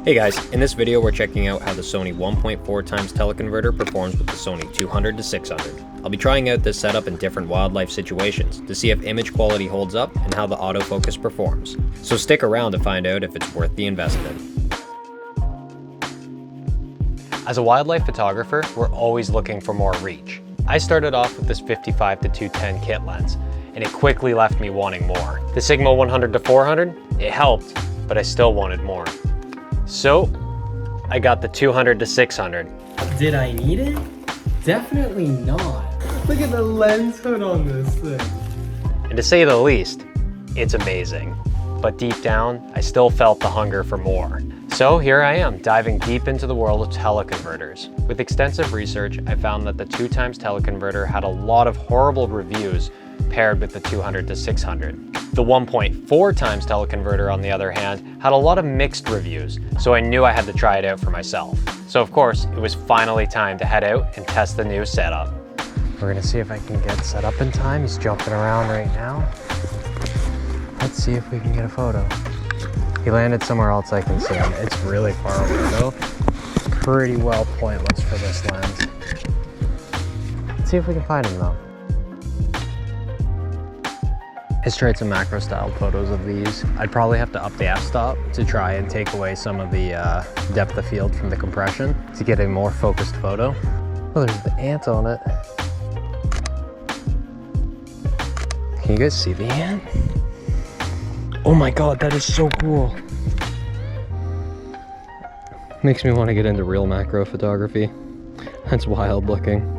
Hey guys, in this video we're checking out how the Sony 1.4x Teleconverter performs with the Sony 200-600. I'll be trying out this setup in different wildlife situations to see if image quality holds up and how the autofocus performs. So stick around to find out if it's worth the investment. As a wildlife photographer, we're always looking for more reach. I started off with this 55-210 kit lens, and it quickly left me wanting more. The Sigma 100-400, it helped, but I still wanted more. So, I got the 200-600. Did I need it? Definitely not. Look at the lens hood on this thing. And to say the least, it's amazing. But deep down, I still felt the hunger for more. So here I am, diving deep into the world of teleconverters. With extensive research, I found that the 2x teleconverter had a lot of horrible reviews paired with the 200-600. The 1.4x teleconverter, on the other hand, had a lot of mixed reviews, so I knew I had to try it out for myself. So of course, it was finally time to head out and test the new setup. We're gonna see if I can get set up in time. He's jumping around right now. Let's see if we can get a photo. He landed somewhere else I can see him. It's really far away though. Pretty well pointless for this lens. Let's see if we can find him though. I tried some macro style photos of these. I'd probably have to up the f-stop to try and take away some of the depth of field from the compression to get a more focused photo. Oh, there's the ant on it. Can you guys see the ant? Oh my god, that is so cool. Makes me want to get into real macro photography. That's wild looking.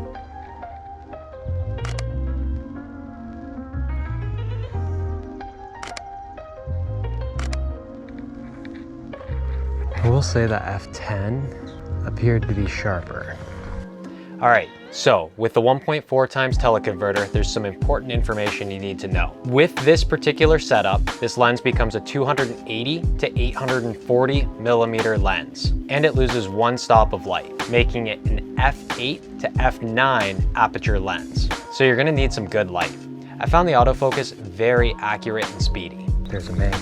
I will say that f10 appeared to be sharper. All right, so with the 1.4x teleconverter, there's some important information you need to know. With this particular setup, this lens becomes a 280-840mm lens, and it loses one stop of light, making it an f8 to f9 aperture lens. So you're gonna need some good light. I found the autofocus very accurate and speedy. There's a Meg.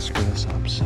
Screw this up, so.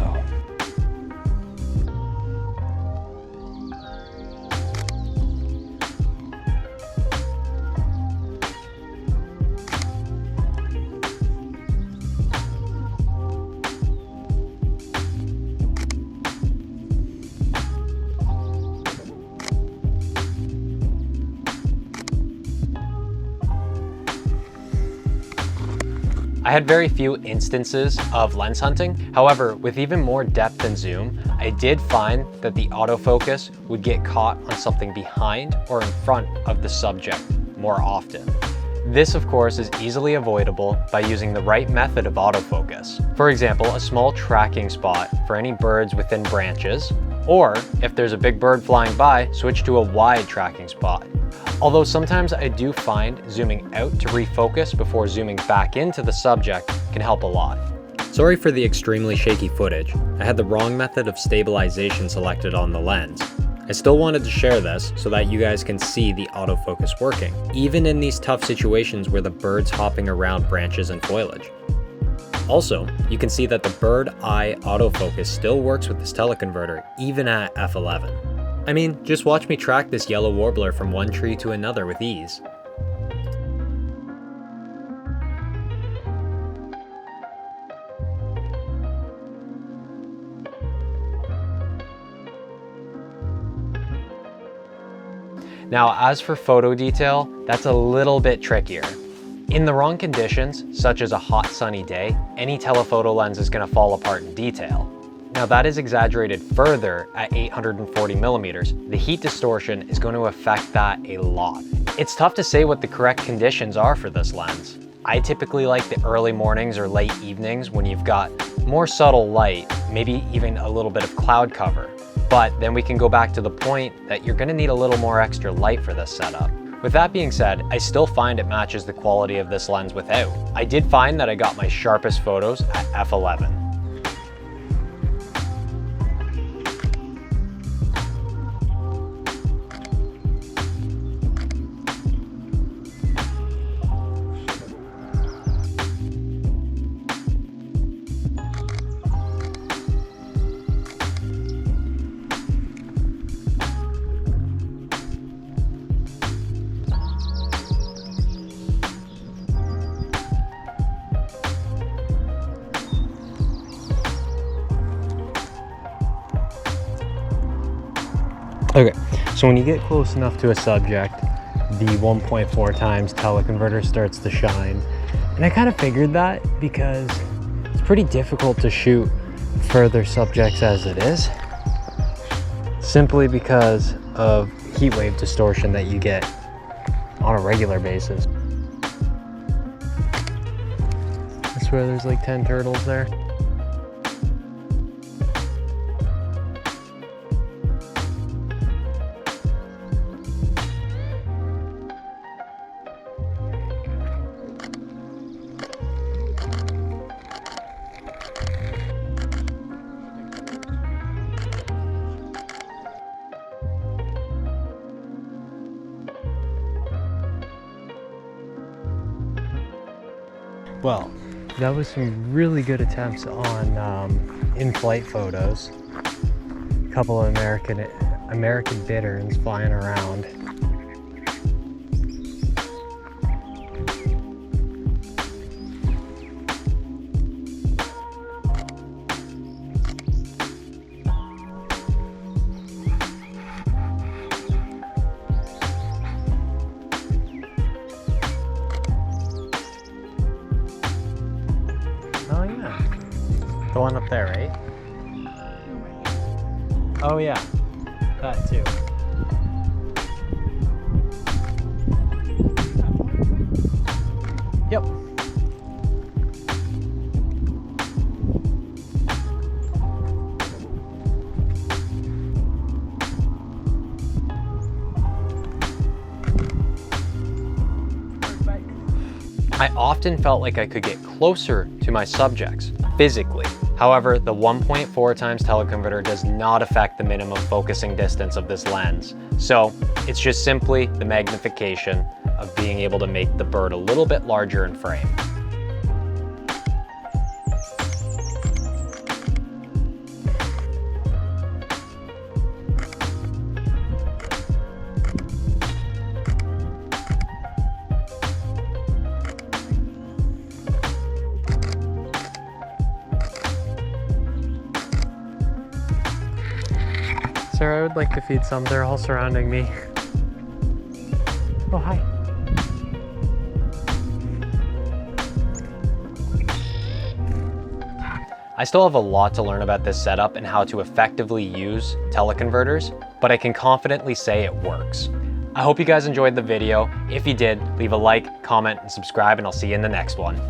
I had very few instances of lens hunting. However, with even more depth and zoom, I did find that the autofocus would get caught on something behind or in front of the subject more often. This, of course, is easily avoidable by using the right method of autofocus. For example, a small tracking spot for any birds within branches, or if there's a big bird flying by, switch to a wide tracking spot. Although sometimes I do find zooming out to refocus before zooming back into the subject can help a lot. Sorry for the extremely shaky footage. I had the wrong method of stabilization selected on the lens. I still wanted to share this so that you guys can see the autofocus working, even in these tough situations where the bird's hopping around branches and foliage. Also, you can see that the bird eye autofocus still works with this teleconverter even at f11. I mean, just watch me track this yellow warbler from one tree to another with ease. Now, as for photo detail, that's a little bit trickier. In the wrong conditions, such as a hot sunny day, any telephoto lens is going to fall apart in detail. Now that is exaggerated further at 840mm. The heat distortion is going to affect that a lot. It's tough to say what the correct conditions are for this lens. I typically like the early mornings or late evenings when you've got more subtle light, maybe even a little bit of cloud cover. But then we can go back to the point that you're going to need a little more extra light for this setup. With that being said, I still find it matches the quality of this lens without. I did find that I got my sharpest photos at f11. Okay, so when you get close enough to a subject, the 1.4x teleconverter starts to shine. And I kind of figured that because it's pretty difficult to shoot further subjects as it is, simply because of heat wave distortion that you get on a regular basis. I swear there's like 10 turtles there. Well, that was some really good attempts on in-flight photos. A couple of American bitterns flying around. Oh yeah, the one up there, right? Oh yeah, that too. Yep. I often felt like I could get closer to my subjects physically. However, the 1.4x teleconverter does not affect the minimum focusing distance of this lens. So it's just simply the magnification of being able to make the bird a little bit larger in frame. Sir, I would like to feed some. They're all surrounding me. Oh, hi. I still have a lot to learn about this setup and how to effectively use teleconverters, but I can confidently say it works. I hope you guys enjoyed the video. If you did, leave a like, comment, and subscribe, and I'll see you in the next one.